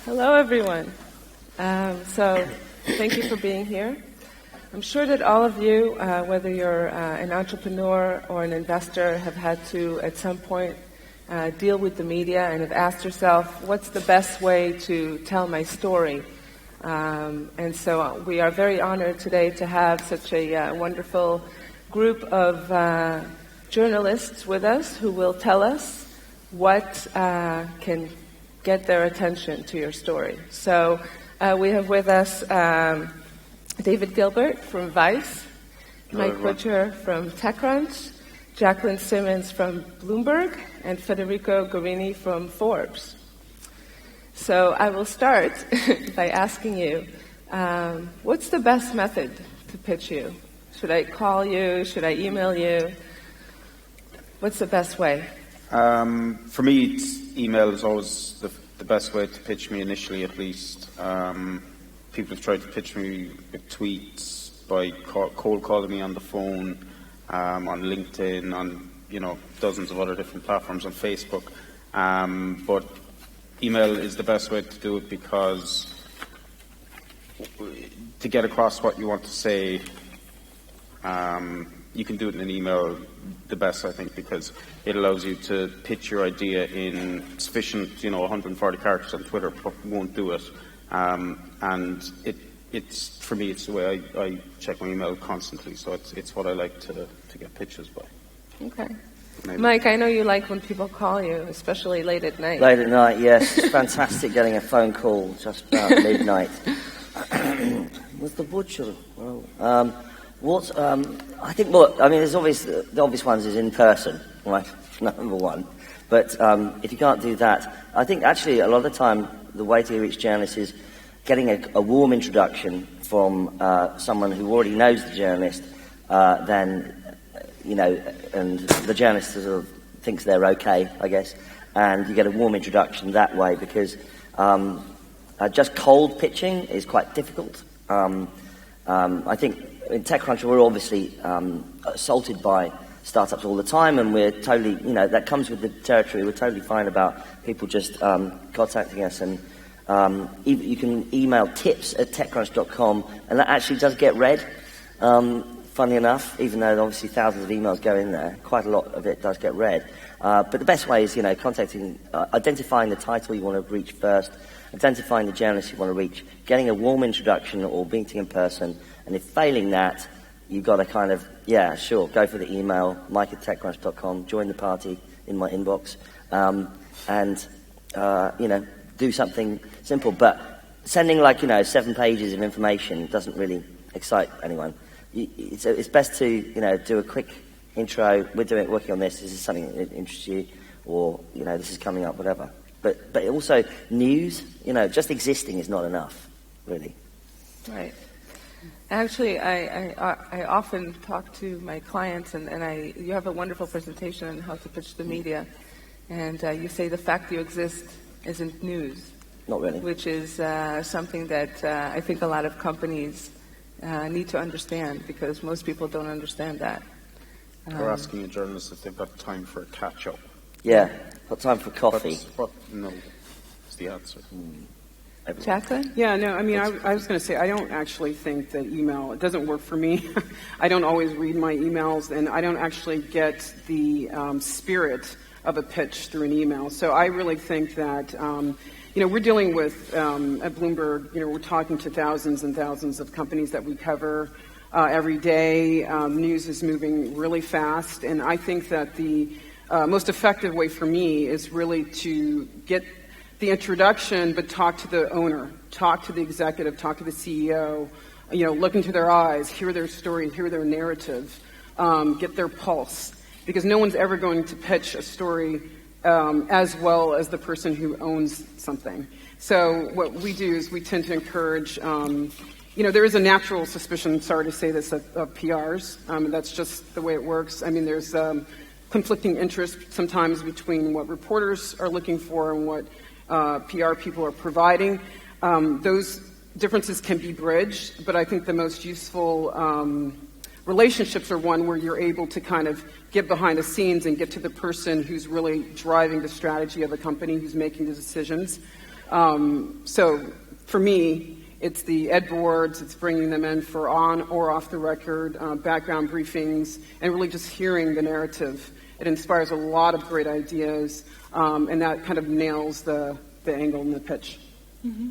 Hello, everyone. So thank you for being here. I'm sure that all of you, whether you're an entrepreneur or an investor, have had to, at some point, deal with the media and have asked yourself, what's the best way to tell my story? And so we are very honored today to have such a wonderful group of journalists with us who will tell us what can get their attention to your story. So we have with us David Gilbert from Vice, Mike Butcher from TechCrunch, Jacqueline Simmons from Bloomberg, and Federico Guerrini from Forbes. So I will start by asking you, what's the best method to pitch you? Should I call you? Should I email you? What's the best way? For me, email is always the best way to pitch me initially, at least. People have tried to pitch me with tweets, by cold calling me on the phone, on LinkedIn, on dozens of other different platforms, on Facebook. But email is the best way to do it because to get across what you want to say, you can do it in an email the best, I think, because it allows you to pitch your idea in sufficient, 140 characters. On Twitter won't do it. And it's for me, it's the way I check my email constantly. So it's what I like to get pitches by. Okay. Maybe. Mike, I know you like when people call you, especially late at night. Late at night, yes. It's fantastic getting a phone call just about midnight. With the butcher. Well, I think there's the obvious ones is in person, right? Number one. But if you can't do that, I think actually a lot of the time the way to reach journalists is getting a warm introduction from someone who already knows the journalist, and the journalist sort of thinks they're okay, I guess, and you get a warm introduction that way because just cold pitching is quite difficult. I think in TechCrunch we're obviously assaulted by startups all the time, and we're totally, that comes with the territory. We're totally fine about people just contacting us, and you can email tips@techcrunch.com, and that actually does get read. Funny enough, even though obviously thousands of emails go in there, quite a lot of it does get read. But the best way is, identifying the title you want to reach first, identifying the journalist you want to reach, getting a warm introduction or meeting in person, and if failing that, you've got to kind of, go for the email, mike@techcrunch.com, join the party in my inbox, and do something simple. But sending 7 pages of information doesn't really excite anyone. It's best to do a quick intro. We're working on this. This is something that interests you, or this is coming up, whatever. But also news. Just existing is not enough, really. Right. Actually, I often talk to my clients, and you have a wonderful presentation on how to pitch the media, and you say the fact you exist isn't news. Not really. Which is something that I think a lot of companies need to understand, because most people don't understand that. We're asking a journalist if they've got time for a catch-up. Yeah, got time for coffee. No, is the answer. Jacqueline? Yeah, no, I was going to say, I don't actually think that email, it doesn't work for me. I don't always read my emails, and I don't actually get the spirit of a pitch through an email. So I really think that, we're dealing with, at Bloomberg, we're talking to thousands and thousands of companies that we cover every day. News is moving really fast, and I think that the most effective way for me is really to get the introduction, but talk to the owner, talk to the executive, talk to the CEO, look into their eyes, hear their story, hear their narrative, get their pulse, because no one's ever going to pitch a story as well as the person who owns something. So what we do is we tend to encourage, there is a natural suspicion, sorry to say this, of PRs. That's just the way it works. There's conflicting interest sometimes between what reporters are looking for and what PR people are providing. Those differences can be bridged, but I think the most useful relationships are one where you're able to kind of get behind the scenes and get to the person who's really driving the strategy of a company, who's making the decisions. So for me, it's the ed boards, it's bringing them in for on or off the record background briefings, and really just hearing the narrative. It inspires a lot of great ideas, and that kind of nails the angle and the pitch. Mm-hmm.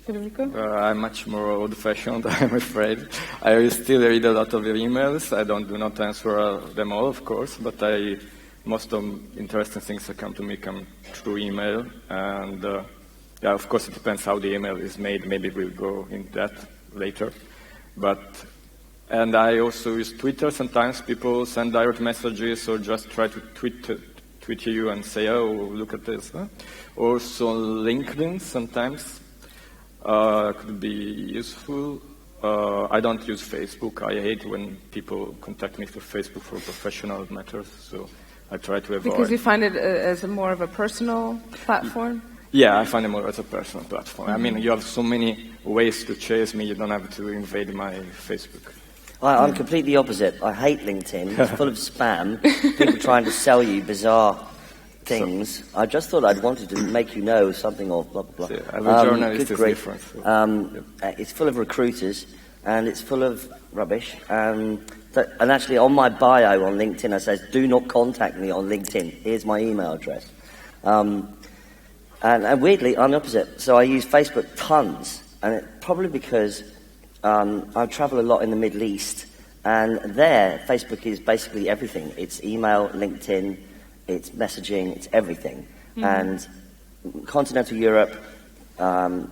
Federico? I'm much more old-fashioned, I'm afraid. I still read a lot of your emails. I do not answer them all, of course, but most of interesting things that come to me come through email, and yeah, of course, it depends how the email is made. Maybe we'll go into that later. And I also use Twitter. Sometimes people send direct messages or just try to tweet you and say, oh, look at this. Huh? Also LinkedIn sometimes could be useful. I don't use Facebook. I hate when people contact me through Facebook for professional matters, so I try to avoid. Because you find it as more of a personal platform? Yeah, I find it more as a personal platform. I mean, you have so many ways to chase me, you don't have to invade my Facebook. I'm completely opposite. I hate LinkedIn. It's full of spam, people trying to sell you bizarre things. I just thought I'd wanted to make you know something or blah, blah, blah. As a journalist, it's different. So. It's full of recruiters, and it's full of rubbish. And actually, on my bio on LinkedIn, it says, do not contact me on LinkedIn. Here's my email address. And weirdly, I'm the opposite. So I use Facebook tons, and probably because I travel a lot in the Middle East, and there, Facebook is basically everything. It's email, LinkedIn, it's messaging, it's everything. Mm-hmm. And continental Europe,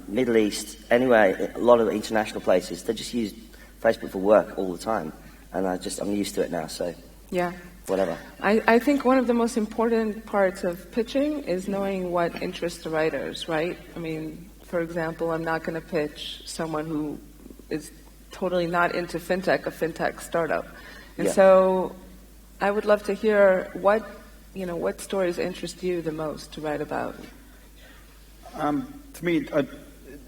Middle East, anyway, a lot of international places, they just use Facebook for work all the time. And I'm used to it now, so yeah. Whatever. I think one of the most important parts of pitching is knowing what interests the writers, right? I mean, for example, I'm not going to pitch someone who is totally not into fintech, a fintech startup. And so I would love to hear what stories interest you the most to write about. For me,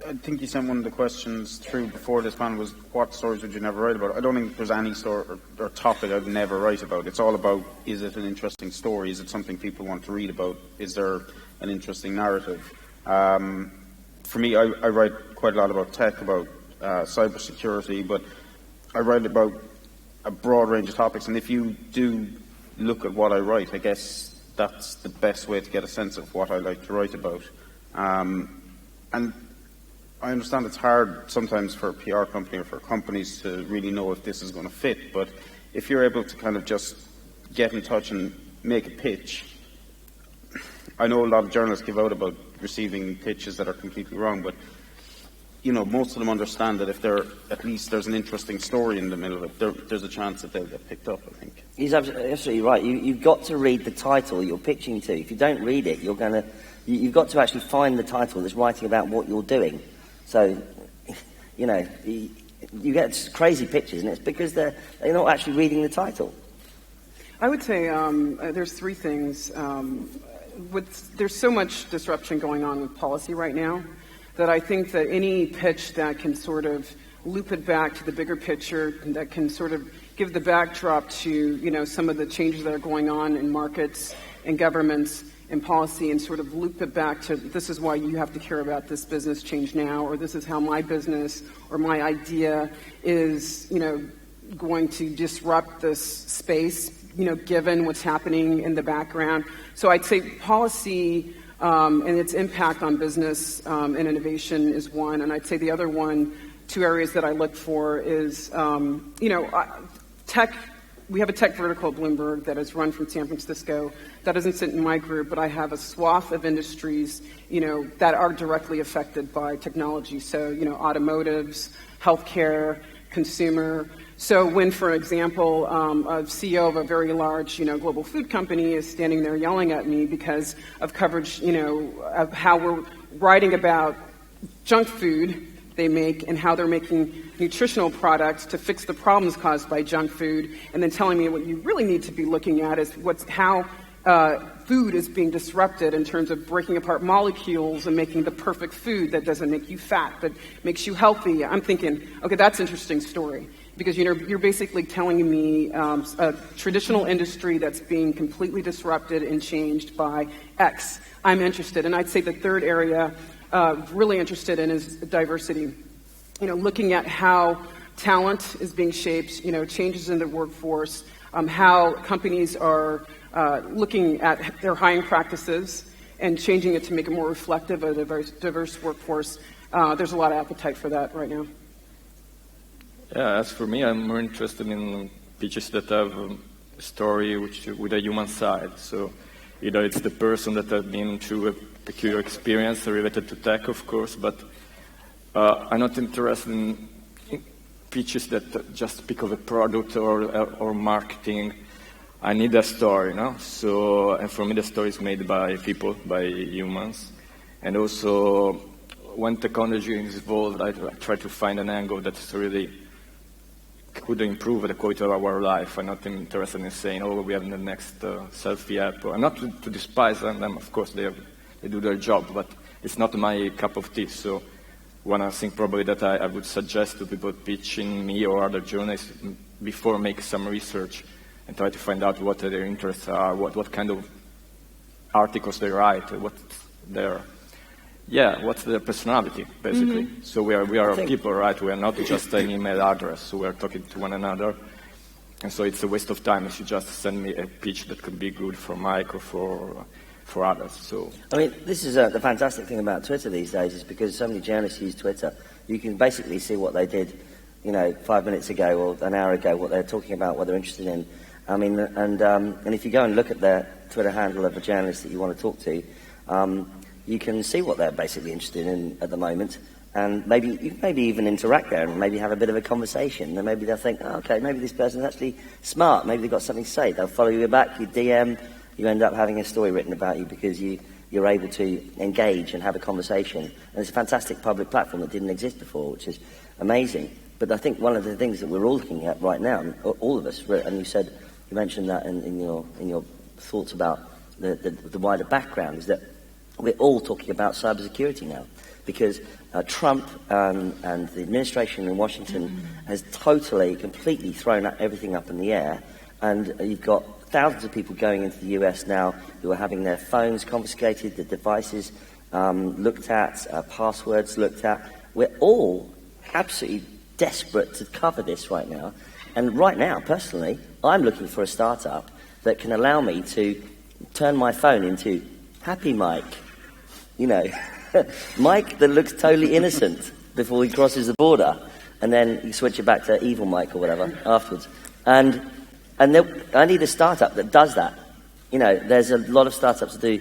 I think you sent one of the questions through before this panel was, what stories would you never write about? I don't think there's any story or topic I'd never write about. It's all about, is it an interesting story? Is it something people want to read about? Is there an interesting narrative? For me, I write quite a lot about tech, about cybersecurity, but I write about a broad range of topics. And if you do look at what I write, I guess that's the best way to get a sense of what I like to write about. And I understand it's hard sometimes for a PR company or for companies to really know if this is going to fit, but if you're able to kind of just get in touch and make a pitch, I know a lot of journalists give out about receiving pitches that are completely wrong, but most of them understand that if at least there's an interesting story in the middle of it, there's a chance that they'll get picked up, I think. He's absolutely right. You've got to read the title you're pitching to. If you don't read it, you've got to actually find the title that's writing about what you're doing. So, you get crazy pitches, and it's because they're not actually reading the title. I would say there's three things. There's so much disruption going on with policy right now that I think that any pitch that can sort of loop it back to the bigger picture, that can sort of give the backdrop to some of the changes that are going on in markets and governments and policy, and sort of loop it back to, this is why you have to care about this business change now, or this is how my business or my idea is, going to disrupt this space, given what's happening in the background. So I'd say policy and its impact on business and innovation is one, and I'd say the other one, two areas that I look for is, tech. We have a tech vertical at Bloomberg that is run from San Francisco. That doesn't sit in my group, but I have a swath of industries, that are directly affected by technology. So, automotives, healthcare, consumer. So when, for example, a CEO of a very large, global food company is standing there yelling at me because of coverage, of how we're writing about junk food they make and how they're making nutritional products to fix the problems caused by junk food, and then telling me what you really need to be looking at is how food is being disrupted in terms of breaking apart molecules and making the perfect food that doesn't make you fat, but makes you healthy. I'm thinking, okay, that's an interesting story. Because you're basically telling me a traditional industry that's being completely disrupted and changed by X. I'm interested. And I'd say the third area really interested in is diversity. Looking at how talent is being shaped, changes in the workforce, how companies are looking at their hiring practices and changing it to make it more reflective of a diverse workforce. There's a lot of appetite for that right now. Yeah, as for me, I'm more interested in pitches that have a story with a human side. So either it's the person that has been through a peculiar experience related to tech, of course, but I'm not interested in pitches that just speak of a product or marketing. I need a story, So, and for me, the story is made by people, by humans. And also, when technology is involved, I try to find an angle that's really could improve the quality of our life. I'm not interested in saying, we have the next selfie app. And not to despise them, of course, they do their job, but it's not my cup of tea. So one thing probably that I would suggest to people pitching me or other journalists before make some research and try to find out what their interests are, what kind of articles they write, what's their personality, basically. Mm-hmm. So we are people, right? We are not just an email address, so we are talking to one another. And so it's a waste of time if you just send me a pitch that could be good for Mike or for others. So I mean, this is the fantastic thing about Twitter these days is because so many journalists use Twitter, you can basically see what they did, 5 minutes ago or an hour ago, what they're talking about, what they're interested in. I mean, and if you go and look at the Twitter handle of a journalist that you want to talk to, you can see what they're basically interested in at the moment, and maybe even interact there and maybe have a bit of a conversation. And maybe they'll think, okay, maybe this person's actually smart. Maybe they've got something to say. They'll follow you back, you DM, you end up having a story written about you because you're able to engage and have a conversation. And it's a fantastic public platform that didn't exist before, which is amazing. But I think one of the things that we're all looking at right now, all of us, and you mentioned that in your thoughts about the wider background, is that we're all talking about cybersecurity now, because Trump and the administration in Washington has completely thrown everything up in the air, and you've got thousands of people going into the US now who are having their phones confiscated, their devices looked at, passwords looked at. We're all absolutely desperate to cover this right now, and right now, personally, I'm looking for a startup that can allow me to turn my phone into Happy Mike. Mike that looks totally innocent before he crosses the border, and then you switch it back to evil Mike or whatever afterwards. And I need a startup that does that. There's a lot of startups that do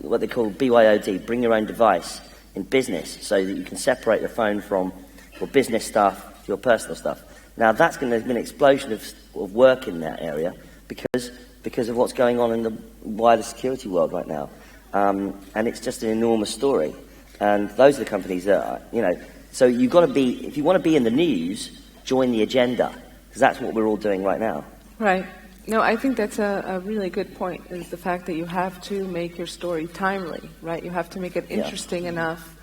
what they call BYOD, bring your own device, in business, so that you can separate the phone from your business stuff to your personal stuff. Now that's going to be an explosion of work in that area because of what's going on in the wider security world right now. And it's just an enormous story. And those are the companies that so you've got to be, if you want to be in the news, join the agenda, because that's what we're all doing right now. Right. No, I think that's a really good point, is the fact that you have to make your story timely, right? You have to make it interesting enough.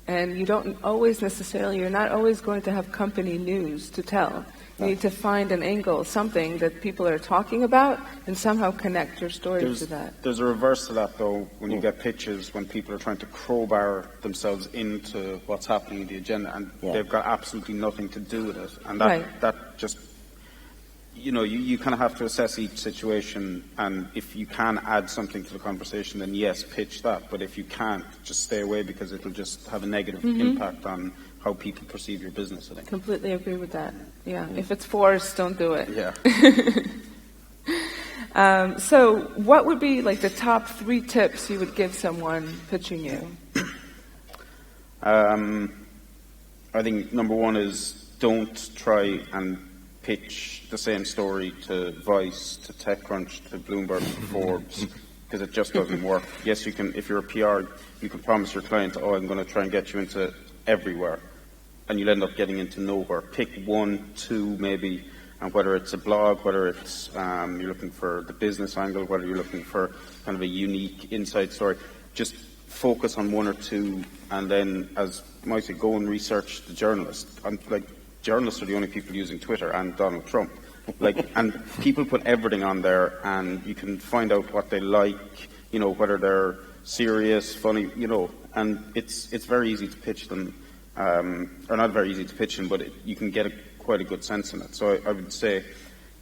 And you don't always necessarily, you're not always going to have company news to tell. You need to find an angle, something that people are talking about, and somehow connect your story to that. There's a reverse to that, though, when you get pitches, when people are trying to crowbar themselves into what's happening in the agenda, and they've got absolutely nothing to do with it. And that just, you kind of have to assess each situation, and if you can add something to the conversation, then yes, pitch that. But if you can't, just stay away, because it'll just have a negative impact on how people perceive your business, I think. Completely agree with that. Yeah. If it's forced, don't do it. Yeah. So what would be like the top 3 tips you would give someone pitching you? I think number 1 is don't try and pitch the same story to Vice, to TechCrunch, to Bloomberg, to Forbes, because it just doesn't work. Yes, you can, if you're a PR, you can promise your client, I'm going to try and get you into everywhere, and you'll end up getting into nowhere. Pick 1, 2 maybe, and whether it's a blog, whether it's you're looking for the business angle, whether you're looking for kind of a unique inside story, just focus on 1 or 2, and then, as Mike said, go and research the journalist. journalists are the only people using Twitter and Donald Trump. And people put everything on there, and you can find out what they like, whether they're serious, funny, and it's very easy to pitch them, or not very easy to pitch them, but you can get quite a good sense in it. So I would say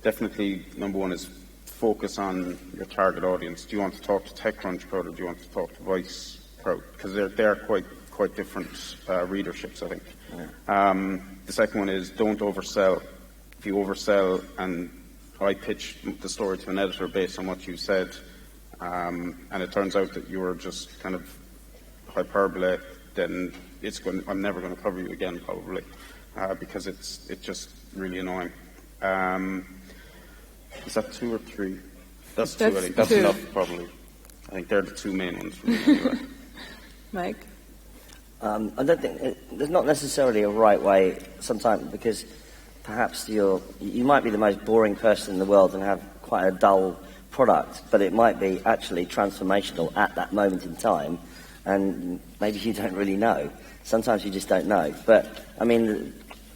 definitely number one is focus on your target audience. Do you want to talk to TechCrunch crowd, or do you want to talk to Vice crowd? Because they're quite different readerships, I think. Yeah. The second one is don't oversell. If you oversell, and I pitch the story to an editor based on what you said, and it turns out that you're just kind of hyperbole, then I'm never going to cover you again, probably, because it's just really annoying. Is that 2 or 3? That's 2, I think. That's 2. Enough, probably. I think they're the 2 main ones for me, anyway. Mike? I don't think there's not necessarily a right way sometimes, because perhaps you might be the most boring person in the world and have quite a dull product, but it might be actually transformational at that moment in time, and maybe you don't really know. Sometimes you just don't know. But, I mean,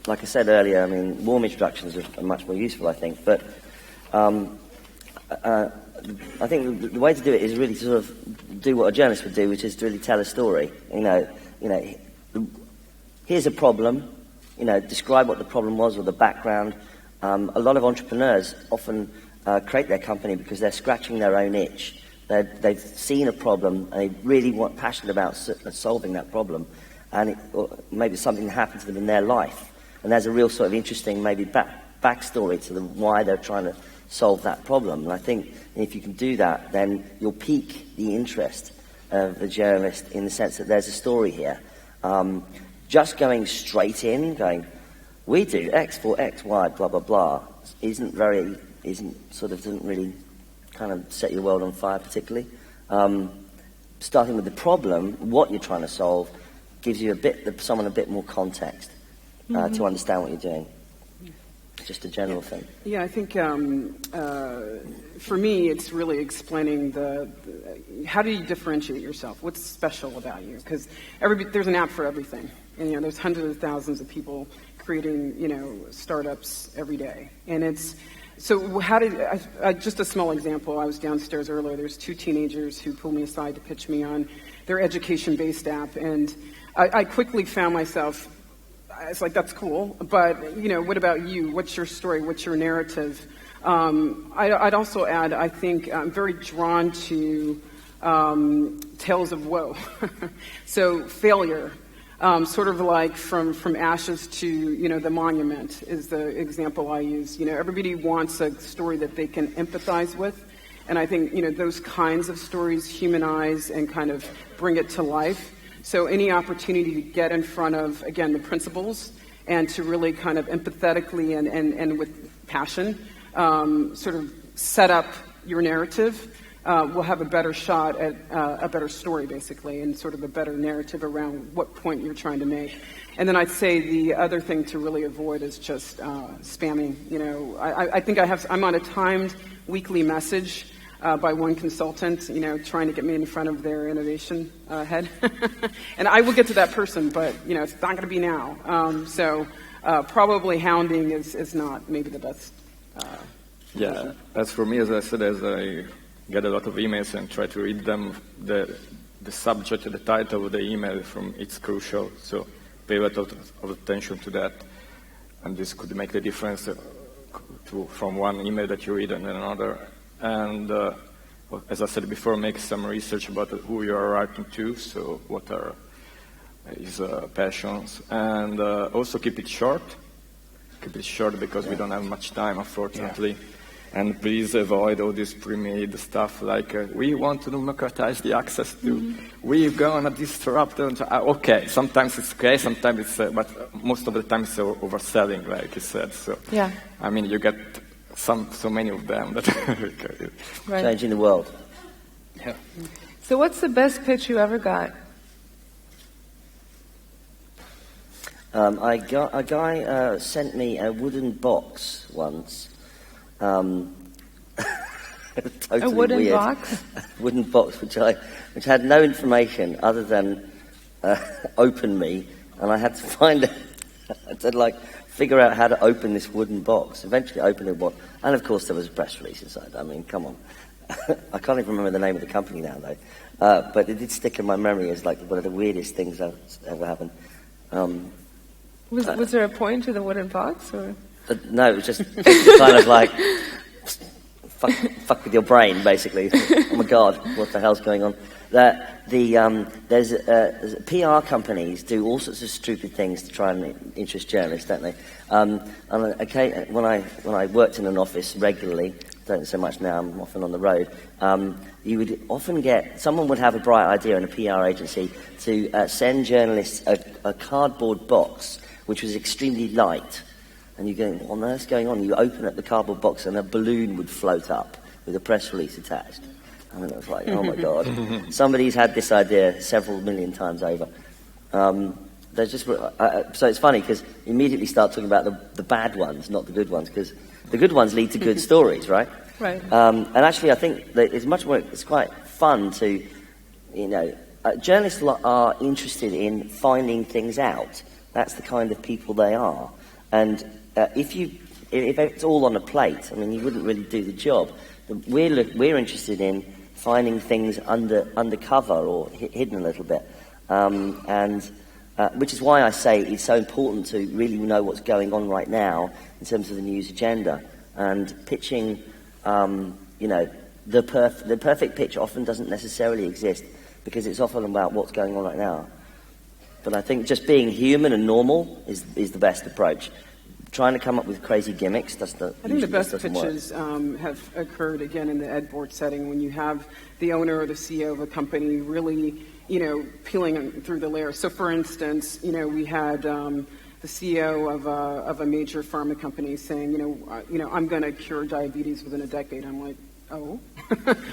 like I said earlier, warm introductions are much more useful, I think. But I think the way to do it is really to sort of do what a journalist would do, which is to really tell a story. Here's a problem. Describe what the problem was or the background. A lot of entrepreneurs often create their company because they're scratching their own itch. They've seen a problem and they really passionate about solving that problem, and maybe something happened to them in their life, and there's a real sort of interesting maybe backstory to why they're trying to solve that problem. And I think if you can do that, then you'll pique the interest of the journalist in the sense that there's a story here. Just going straight in, going, we do X for X, Y, blah, blah, blah, doesn't really kind of set your world on fire particularly. Starting with the problem, what you're trying to solve, gives you someone a bit more context to understand what you're doing. Just a general thing. Yeah, I think for me, it's really explaining how do you differentiate yourself? What's special about you? Because there's an app for everything, and there's hundreds of thousands of people creating startups every day, and it's so. How did just a small example? I was downstairs earlier. There's 2 teenagers who pulled me aside to pitch me on their education-based app, and I quickly found myself. It's like, that's cool, but, what about you? What's your story? What's your narrative? I'd also add, I think I'm very drawn to tales of woe. So failure, sort of like from ashes to, the monument is the example I use. Everybody wants a story that they can empathize with. And I think, those kinds of stories humanize and kind of bring it to life. So any opportunity to get in front of, again, the principles and to really kind of empathetically and with passion sort of set up your narrative will have a better shot at a better story, basically, and sort of a better narrative around what point you're trying to make. And then I'd say the other thing to really avoid is just spamming. I think I'm on a timed weekly message by one consultant, trying to get me in front of their innovation head. And I will get to that person, but, it's not going to be now. So probably hounding is not maybe the best. Yeah, as for me, as I said, as I get a lot of emails and try to read them, the subject, the title of the email it's crucial. So pay a lot of attention to that. And this could make the difference from one email that you read and another. And as I said before, make some research about who you are writing to, so what are his passions, and also keep it short. Keep it short because we don't have much time, unfortunately. Yeah. And please avoid all this pre-made stuff like, we want to democratize the access to, we're going to disrupt. Okay, sometimes it's okay, sometimes it's, but most of the time it's overselling, like you said. So, yeah. You get so many of them that right. Changing the world. Yeah. So what's the best pitch you ever got? A guy sent me a wooden box once. Totally a wooden weird. box? A wooden box which had no information other than open me, and I had to find to figure out how to open this wooden box. Eventually I opened it, and of course there was a press release inside. I mean, come on. I can't even remember the name of the company now, though. But it did stick in my memory as one of the weirdest things that's ever happened. Was there a point to the wooden box? Or? No, it was just kind of like fuck with your brain, basically. Oh my God, what the hell's going on? There's PR companies do all sorts of stupid things to try and interest journalists, don't they? When I worked in an office regularly, don't so much now, I'm often on the road, you would often get, someone would have a bright idea in a PR agency to send journalists a cardboard box which was extremely light. And you go, what on earth's going on? You open up the cardboard box and a balloon would float up with a press release attached. I mean, it was like, oh my God. Somebody's had this idea several million times over. So it's funny because you immediately start talking about the bad ones, not the good ones, because the good ones lead to good stories, right? Right. And actually, I think that it's quite fun to, journalists are interested in finding things out. That's the kind of people they are. And if it's all on a plate, I mean, you wouldn't really do the job. We're interested in finding things undercover or hidden a little bit. Which is why I say it's so important to really know what's going on right now in terms of the news agenda. And pitching, the perfect pitch often doesn't necessarily exist because it's often about what's going on right now. But I think just being human and normal is the best approach. Trying to come up with crazy gimmicks I think the best pitches have occurred, again, in the ed board setting when you have the owner or the CEO of a company really, peeling through the layers. So, for instance, we had the CEO of a major pharma company saying, I'm going to cure diabetes within a decade. I'm like, oh,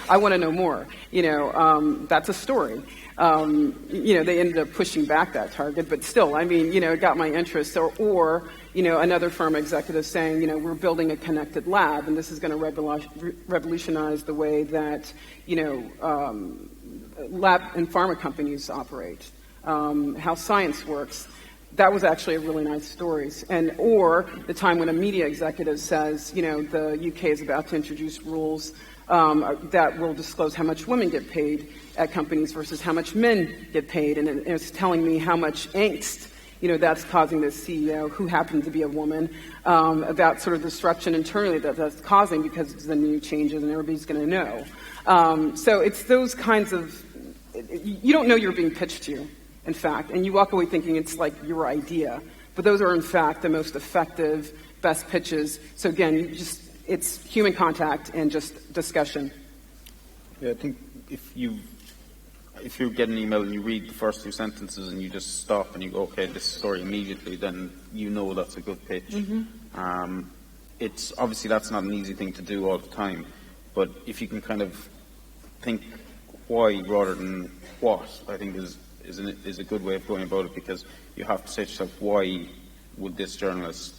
I want to know more. That's a story. They ended up pushing back that target, but still, I mean, it got my interest. Or another pharma executive saying, we're building a connected lab, and this is going to revolutionize the way that, lab and pharma companies operate, how science works. That was actually a really nice story. Or the time when a media executive says, the UK is about to introduce rules that will disclose how much women get paid at companies versus how much men get paid. And it's telling me how much angst, that's causing the CEO, who happened to be a woman, about sort of disruption internally that's causing because it's the new changes and everybody's going to know. So it's those kinds of, you don't know you're being pitched to, in fact, and you walk away thinking it's like your idea. But those are, in fact, the most effective, best pitches. So again, it's human contact and just discussion. Yeah, I think if you get an email and you read the first two sentences and you just stop and you go, okay, this story immediately, then you know that's a good pitch. Mm-hmm. It's obviously that's not an easy thing to do all the time, but if you can kind of think why rather than what, I think is a good way of going about it, because you have to say to yourself, why would this journalist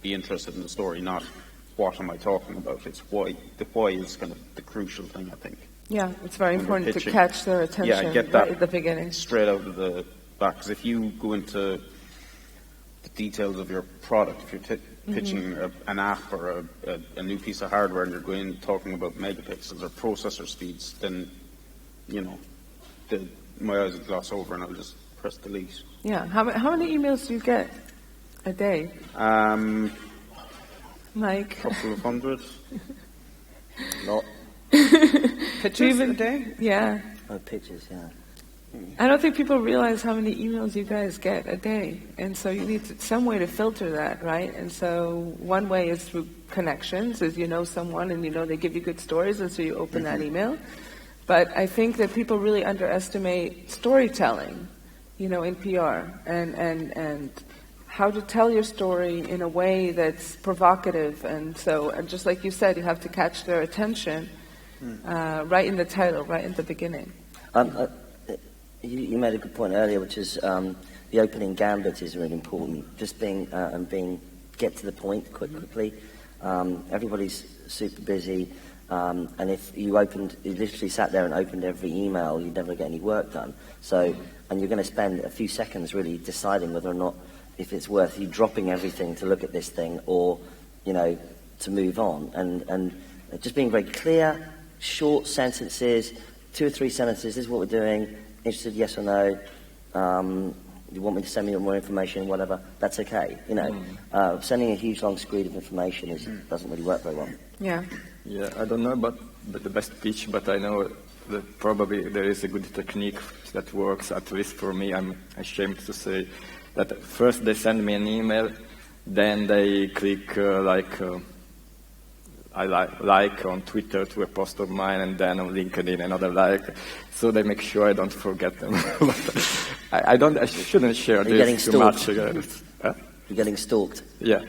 be interested in the story, not what am I talking about? It's why. The why is kind of the crucial thing, I think. Yeah, it's very important to catch their attention get that right at the beginning. Straight out of the back, because if you go into the details of your product, if you're pitching an app or a new piece of hardware and you're going talking about megapixels or processor speeds, then, my eyes will gloss over and I'll just press delete. Yeah. How many emails do you get a day? Like a couple of hundred. Not. Pitches a day? Yeah. Oh, pitches, yeah. I don't think people realize how many emails you guys get a day. And so you need some way to filter that, right? And so one way is through connections, is someone and they give you good stories, and so you open that email. But I think that people really underestimate storytelling, in PR and how to tell your story in a way that's provocative. And just like you said, you have to catch their attention right in the title, right in the beginning. You made a good point earlier, which is the opening gambit is really important. Just get to the point quickly. Everybody's super busy. And if you literally sat there and opened every email, you'd never get any work done. And you're going to spend a few seconds really deciding whether or not if it's worth you dropping everything to look at this thing, or to move on, and just being very clear, short sentences, 2 or 3 sentences. This is what we're doing. Interested? Yes or no? You want me to send me more information? Whatever. That's okay. Sending a huge long screed of information doesn't really work very well. Yeah. Yeah, I don't know about the best pitch, but I know that probably there is a good technique that works, at least for me. I'm ashamed to say that first they send me an email, then they click I like on Twitter to a post of mine, and then on LinkedIn another like, so they make sure I don't forget them. I shouldn't share this too much. You're getting stalked. Yeah.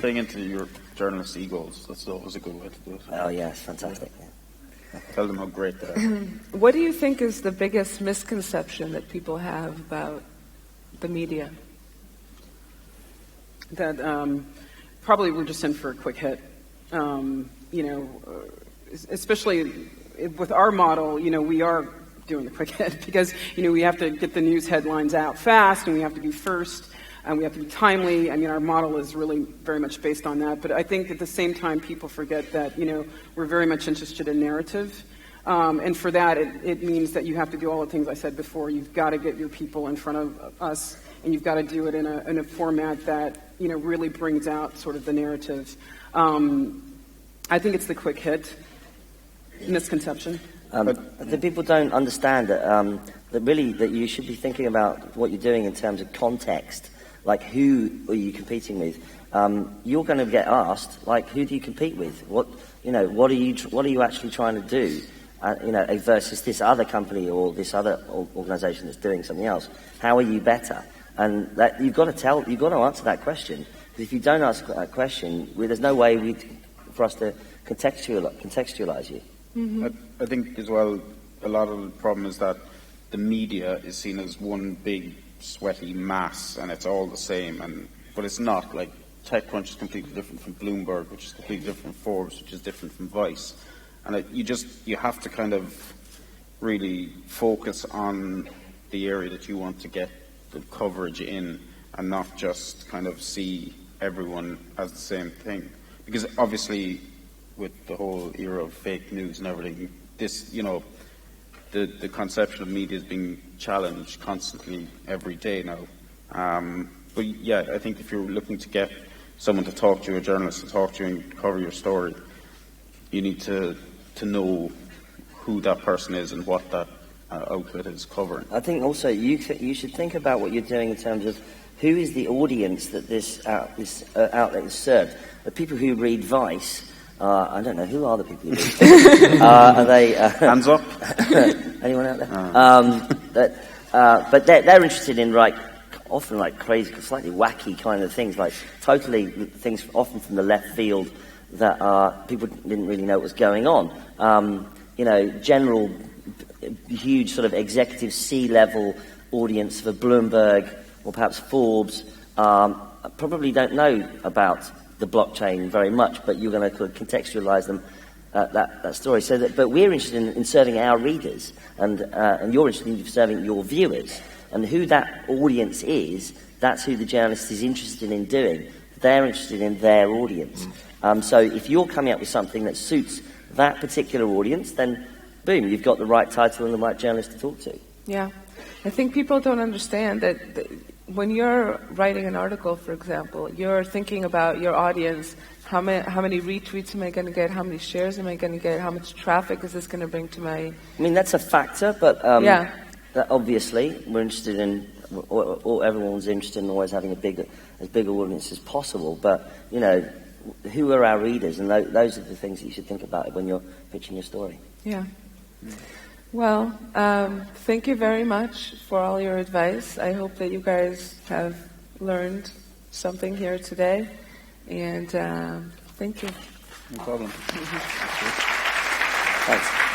Playing into your journalist egos, that's always a good way to do it. Oh yes, fantastic. Yeah. Tell them how great they are. What do you think is the biggest misconception that people have about the media? That probably we're just in for a quick hit. Especially with our model, we are doing the quick hit because, we have to get the news headlines out fast, and we have to be first, and we have to be timely. I mean, our model is really very much based on that. But I think at the same time, people forget that, we're very much interested in narrative. And for that, it means that you have to do all the things I said before. You've got to get your people in front of us, and you've got to do it in a format that, really brings out sort of the narrative. I think it's the quick hit misconception. The people don't understand that you should be thinking about what you're doing in terms of context. Like, who are you competing with? You're going to get asked, like, who do you compete with? What are you actually trying to do? Versus this other company or this other organisation that's doing something else. How are you better? And that you've got to answer that question. Because if you don't ask that question, there's no way for us to contextualize you. Mm-hmm. I think as well, a lot of the problem is that the media is seen as one big sweaty mass, and it's all the same. But it's not. Like, TechCrunch is completely different from Bloomberg, which is completely different from Forbes, which is different from Vice. And you have to kind of really focus on the area that you want to get the coverage in, and not just kind of see everyone as the same thing. Because obviously, with the whole era of fake news and everything, this, the conception of media is being challenged constantly every day now. But yeah, I think if you're looking to get someone to talk to you, a journalist to talk to you and cover your story, you need to know who that person is and what that outlet is covering. I think also you should think about what you're doing in terms of who is the audience that this outlet is served. The people who read Vice, I don't know, who are the people who read Vice? Are they... Hands up? Anyone out there? But they're interested in, often crazy, slightly wacky kind of things, like totally things often from the left field that people didn't really know what was going on. General, huge sort of executive C-level audience for Bloomberg or perhaps Forbes probably don't know about the blockchain very much, but you're going to contextualize them that story. But we're interested in serving our readers, and you're interested in serving your viewers, and who that audience is. That's who the journalist is interested in doing. They're interested in their audience. So if you're coming up with something that suits that particular audience, then boom, you've got the right title and the right journalist to talk to. Yeah. I think people don't understand that when you're writing an article, for example, you're thinking about your audience. How many retweets am I going to get? How many shares am I going to get? How much traffic is this going to bring to my... I mean, that's a factor, but obviously we're interested in, or everyone's interested in always having as big an audience as possible. But, who are our readers? And those are the things that you should think about when you're pitching your story. Yeah. Well, thank you very much for all your advice. I hope that you guys have learned something here today. And thank you. No problem. Thanks.